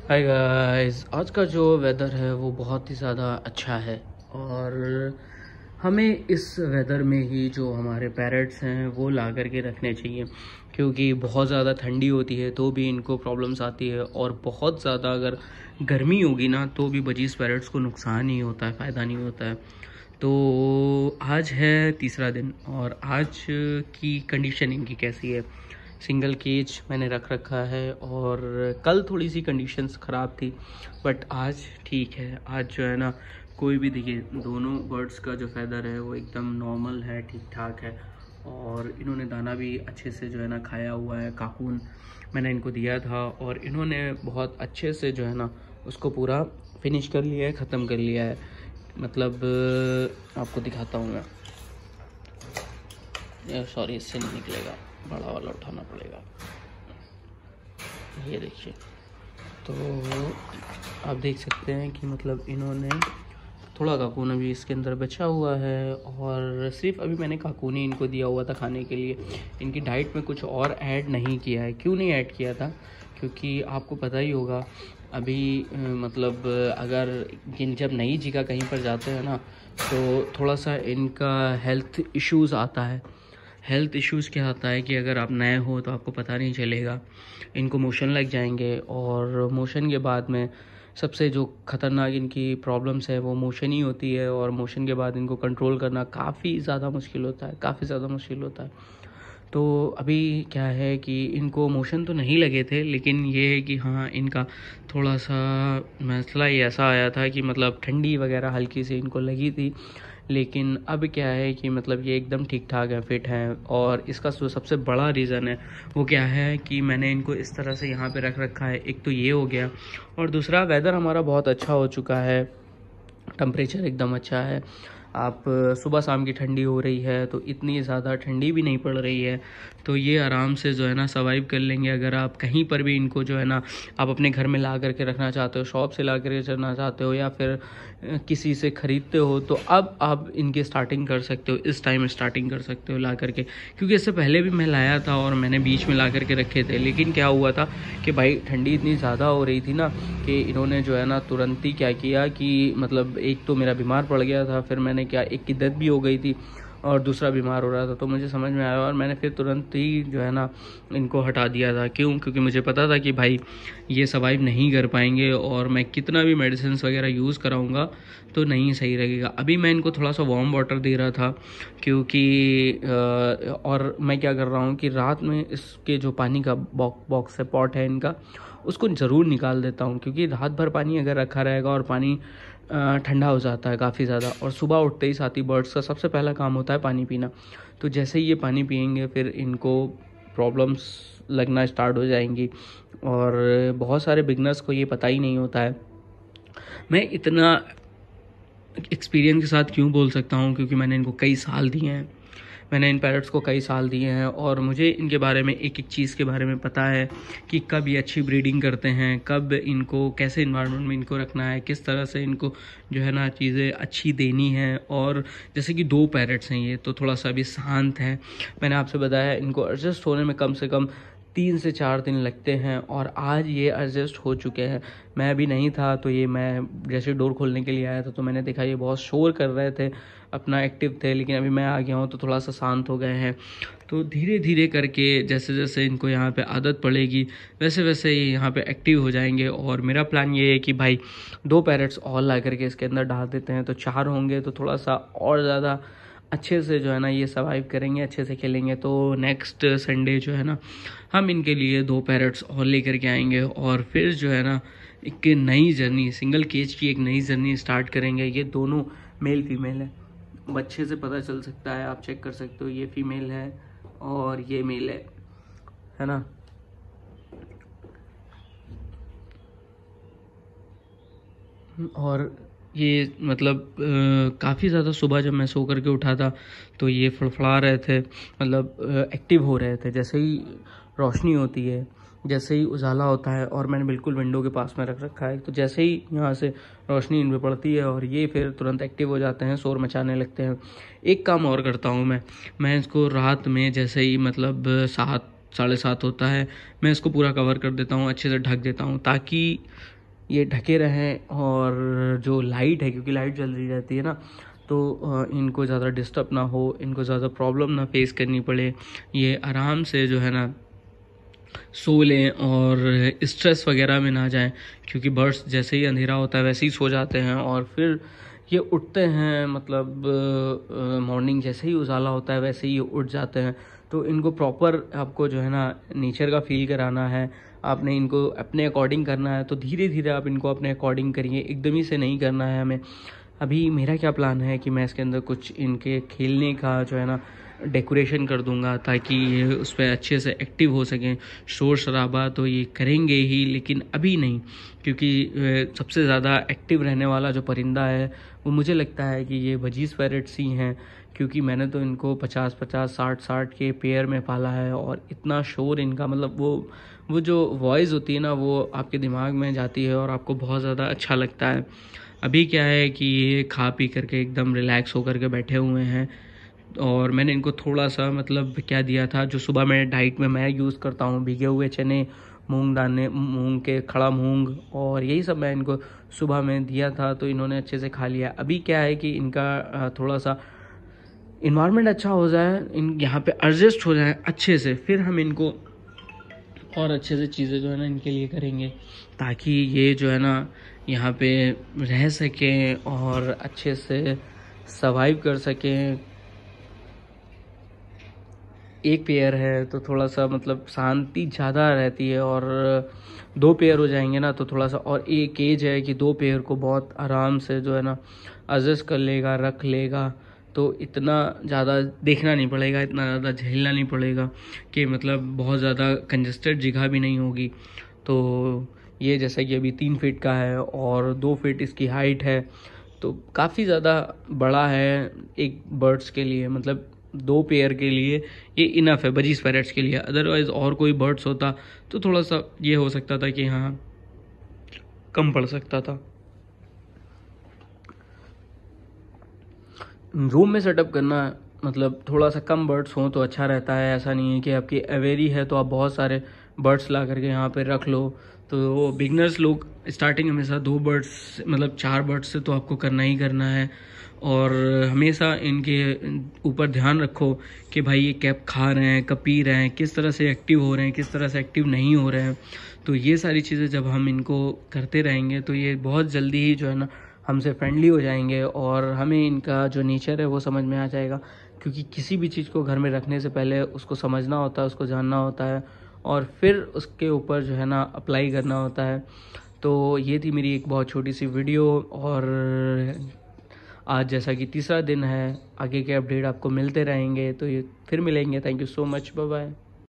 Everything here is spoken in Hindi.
हाय गाइस, आज का जो वेदर है वो बहुत ही ज़्यादा अच्छा है और हमें इस वेदर में ही जो हमारे पैरट्स हैं वो ला कर के रखने चाहिए, क्योंकि बहुत ज़्यादा ठंडी होती है तो भी इनको प्रॉब्लम्स आती है और बहुत ज़्यादा अगर गर्मी होगी ना तो भी बजीज पैरट्स को नुकसान ही होता है, फ़ायदा नहीं होता है। तो आज है तीसरा दिन और आज की कंडीशन इनकी कैसी है। सिंगल केज मैंने रख रखा है और कल थोड़ी सी कंडीशंस ख़राब थी बट आज ठीक है। आज जो है ना कोई भी देखिए, दोनों बर्ड्स का जो फैदर है वो एकदम नॉर्मल है, ठीक ठाक है और इन्होंने दाना भी अच्छे से जो है ना खाया हुआ है। काकून मैंने इनको दिया था और इन्होंने बहुत अच्छे से जो है ना उसको पूरा फिनिश कर लिया है, ख़त्म कर लिया है। मतलब आपको दिखाता हूँ मैं, सॉरी इससे नहीं निकलेगा, बड़ा वाला उठाना पड़ेगा। ये देखिए, तो आप देख सकते हैं कि मतलब इन्होंने थोड़ा काकून अभी इसके अंदर बचा हुआ है और सिर्फ अभी मैंने काकून ही इनको दिया हुआ था खाने के लिए। इनकी डाइट में कुछ और ऐड नहीं किया है। क्यों नहीं ऐड किया था? क्योंकि आपको पता ही होगा अभी मतलब अगर जब नई जगह कहीं पर जाते हैं ना तो थोड़ा सा इनका हेल्थ इश्यूज़ आता है। हेल्थ इश्यूज़ क्या आता है कि अगर आप नए हो तो आपको पता नहीं चलेगा, इनको मोशन लग जाएंगे और मोशन के बाद में सबसे जो ख़तरनाक इनकी प्रॉब्लम्स है वो मोशन ही होती है और मोशन के बाद इनको कंट्रोल करना काफ़ी ज़्यादा मुश्किल होता है, काफ़ी ज़्यादा मुश्किल होता है। तो अभी क्या है कि इनको मोशन तो नहीं लगे थे, लेकिन ये है कि हाँ इनका थोड़ा सा मसला ही ऐसा आया था कि मतलब ठंडी वगैरह हल्की सी इनको लगी थी। लेकिन अब क्या है कि मतलब ये एकदम ठीक ठाक है, फिट हैं। और इसका जो सबसे बड़ा रीज़न है वो क्या है कि मैंने इनको इस तरह से यहाँ पे रख रखा है। एक तो ये हो गया और दूसरा वेदर हमारा बहुत अच्छा हो चुका है, टेम्परेचर एकदम अच्छा है। आप सुबह शाम की ठंडी हो रही है तो इतनी ज़्यादा ठंडी भी नहीं पड़ रही है, तो ये आराम से जो है ना सर्वाइव कर लेंगे। अगर आप कहीं पर भी इनको जो है ना आप अपने घर में ला करके रखना चाहते हो, शॉप से ला करके रखना चाहते हो या फिर किसी से ख़रीदते हो, तो अब आप इनकी स्टार्टिंग कर सकते हो, इस टाइम स्टार्टिंग कर सकते हो ला करके। क्योंकि इससे पहले भी मैं लाया था और मैंने बीच में ला करके रखे थे, लेकिन क्या हुआ था कि भाई ठंडी इतनी ज़्यादा हो रही थी ना कि इन्होंने जो है ना तुरंत ही क्या किया कि मतलब एक तो मेरा बीमार पड़ गया था, फिर मैंने क्या एक की डेथ भी हो गई थी और दूसरा बीमार हो रहा था। तो मुझे समझ में आया और मैंने फिर तुरंत ही जो है ना इनको हटा दिया था। क्यों? क्योंकि मुझे पता था कि भाई ये सर्वाइव नहीं कर पाएंगे और मैं कितना भी मेडिसिन वगैरह यूज़ कराऊंगा तो नहीं सही लगेगा। अभी मैं इनको थोड़ा सा वार्म वाटर दे रहा था क्योंकि और मैं क्या कर रहा हूँ कि रात में इसके जो पानी का बॉक्स है, पॉट है इनका, उसको ज़रूर निकाल देता हूँ। क्योंकि रात भर पानी अगर रखा रहेगा और पानी ठंडा हो जाता है काफ़ी ज़्यादा, और सुबह उठते ही साथ ही बर्ड्स का सबसे पहला काम होता है पानी पीना। तो जैसे ही ये पानी पियेंगे फिर इनको प्रॉब्लम्स लगना स्टार्ट हो जाएंगी और बहुत सारे बिगनर्स को ये पता ही नहीं होता है। मैं इतना एक्सपीरियंस के साथ क्यों बोल सकता हूँ? क्योंकि मैंने इनको कई साल दिए हैं, मैंने इन पैरट्स को कई साल दिए हैं और मुझे इनके बारे में एक एक चीज़ के बारे में पता है कि कब ये अच्छी ब्रीडिंग करते हैं, कब इनको कैसे इन्वायरमेंट में इनको रखना है, किस तरह से इनको जो है ना चीज़ें अच्छी देनी है। और जैसे कि 2 पैरट्स हैं ये, तो थोड़ा सा अभी शांत है। मैंने आपसे बताया इनको एडजस्ट होने में कम से कम 3 से 4 दिन लगते हैं और आज ये एडजस्ट हो चुके हैं। मैं अभी नहीं था तो ये मैं जैसे डोर खोलने के लिए आया था तो मैंने देखा ये बहुत शोर कर रहे थे, अपना एक्टिव थे, लेकिन अभी मैं आ गया हूँ तो थोड़ा सा शांत हो गए हैं। तो धीरे धीरे करके जैसे जैसे इनको यहाँ पे आदत पड़ेगी वैसे वैसे ये यहाँ पे एक्टिव हो जाएंगे। और मेरा प्लान ये है कि भाई 2 पैरट्स और ला करके इसके अंदर डाल देते हैं तो 4 होंगे तो थोड़ा सा और ज़्यादा अच्छे से जो है ना ये सर्वाइव करेंगे, अच्छे से खेलेंगे। तो नेक्स्ट संडे जो है ना हम इनके लिए 2 पैरट्स और लेकर के आएंगे और फिर जो है ना एक नई जर्नी, सिंगल केज की एक नई जर्नी स्टार्ट करेंगे। ये दोनों मेल फीमेल है, बच्चे से पता चल सकता है, आप चेक कर सकते हो। ये फीमेल है और ये मेल है ना। और ये मतलब काफ़ी ज़्यादा सुबह जब मैं सो करके उठा था तो ये फड़फड़ा रहे थे, मतलब एक्टिव हो रहे थे। जैसे ही रोशनी होती है, जैसे ही उजाला होता है, और मैंने बिल्कुल विंडो के पास में रख रखा है, तो जैसे ही यहाँ से रोशनी इन पर पड़ती है और ये फिर तुरंत एक्टिव हो जाते हैं, शोर मचाने लगते हैं। एक काम और करता हूँ मैं इसको रात में जैसे ही मतलब 7 साढ़े 7 होता है मैं इसको पूरा कवर कर देता हूँ, अच्छे से ढक देता हूँ, ताकि ये ढके रहें। और जो लाइट है, क्योंकि लाइट जल रही रहती है ना, तो इनको ज़्यादा डिस्टर्ब ना हो, इनको ज़्यादा प्रॉब्लम ना फेस करनी पड़े, ये आराम से जो है ना सो लें और स्ट्रेस वगैरह में ना जाएं। क्योंकि बर्ड्स जैसे ही अंधेरा होता है वैसे ही सो जाते हैं और फिर ये उठते हैं, मतलब मॉर्निंग जैसे ही उजाला होता है वैसे ही ये उठ जाते हैं। तो इनको प्रॉपर आपको जो है ना नेचर का फील कराना है, आपने इनको अपने अकॉर्डिंग करना है। तो धीरे धीरे आप इनको अपने अकॉर्डिंग करिए, एकदम ही से नहीं करना है हमें। अभी मेरा क्या प्लान है कि मैं इसके अंदर कुछ इनके खेलने का जो है ना डेकोरेशन कर दूंगा, ताकि ये उस पर अच्छे से एक्टिव हो सकें। शोर शराबा तो ये करेंगे ही, लेकिन अभी नहीं, क्योंकि सबसे ज़्यादा एक्टिव रहने वाला जो परिंदा है वो मुझे लगता है कि ये वजीज़ पैरेट्स ही हैं। क्योंकि मैंने तो इनको 50-50, 60-60 के पेयर में पाला है, और इतना शोर इनका, मतलब वो जो वॉइस होती है ना, वो आपके दिमाग में जाती है और आपको बहुत ज़्यादा अच्छा लगता है। अभी क्या है कि ये खा पी करके एकदम रिलैक्स होकर के बैठे हुए हैं। और मैंने इनको थोड़ा सा मतलब क्या दिया था, जो सुबह मेरे डाइट में मैं यूज़ करता हूँ, भीगे हुए चने, मूंग दाने, मूंग के खड़ा मूंग, और यही सब मैं इनको सुबह में दिया था, तो इन्होंने अच्छे से खा लिया। अभी क्या है कि इनका थोड़ा सा इन्वायरमेंट अच्छा हो जाए, इन यहाँ पे एडजस्ट हो जाए अच्छे से, फिर हम इनको और अच्छे से चीज़ें जो है ना इनके लिए करेंगे, ताकि ये जो है ना यहाँ पे रह सकें और अच्छे से सर्वाइव कर सकें। एक पेयर है तो थोड़ा सा मतलब शांति ज़्यादा रहती है, और 2 पेयर हो जाएंगे ना तो थोड़ा सा, और एक एज है कि 2 पेयर को बहुत आराम से जो है ना एडजस्ट कर लेगा, रख लेगा। तो इतना ज़्यादा देखना नहीं पड़ेगा, इतना ज़्यादा झेलना नहीं पड़ेगा कि मतलब बहुत ज़्यादा कंजस्टेड जगह भी नहीं होगी। तो ये जैसा कि अभी 3 फीट का है और 2 फीट इसकी हाइट है, तो काफ़ी ज़्यादा बड़ा है एक बर्ड्स के लिए, मतलब 2 पेयर के लिए ये इनफ है, वजीज़ पैरेट्स के लिए। अदरवाइज़ और कोई बर्ड्स होता तो थोड़ा सा ये हो सकता था कि हाँ कम पड़ सकता था। रूम में सेटअप करना मतलब थोड़ा सा कम बर्ड्स हों तो अच्छा रहता है। ऐसा नहीं है कि आपकी एवेरी है तो आप बहुत सारे बर्ड्स ला करके यहाँ पे रख लो। तो बिगनर्स लोग स्टार्टिंग हमेशा 2 बर्ड्स, मतलब 4 बर्ड्स से तो आपको करना ही करना है। और हमेशा इनके ऊपर ध्यान रखो कि भाई ये कब खा रहे हैं, कब पी रहे हैं, किस तरह से एक्टिव हो रहे हैं, किस तरह से एक्टिव नहीं हो रहे हैं। तो ये सारी चीज़ें जब हम इनको करते रहेंगे तो ये बहुत जल्दी ही जो है ना हमसे फ्रेंडली हो जाएंगे, और हमें इनका जो नेचर है वो समझ में आ जाएगा। क्योंकि किसी भी चीज़ को घर में रखने से पहले उसको समझना होता है, उसको जानना होता है, और फिर उसके ऊपर जो है ना अप्लाई करना होता है। तो ये थी मेरी एक बहुत छोटी सी वीडियो, और आज जैसा कि तीसरा दिन है, आगे के अपडेट आपको मिलते रहेंगे। तो ये फिर मिलेंगे। Thank you so much, bye bye.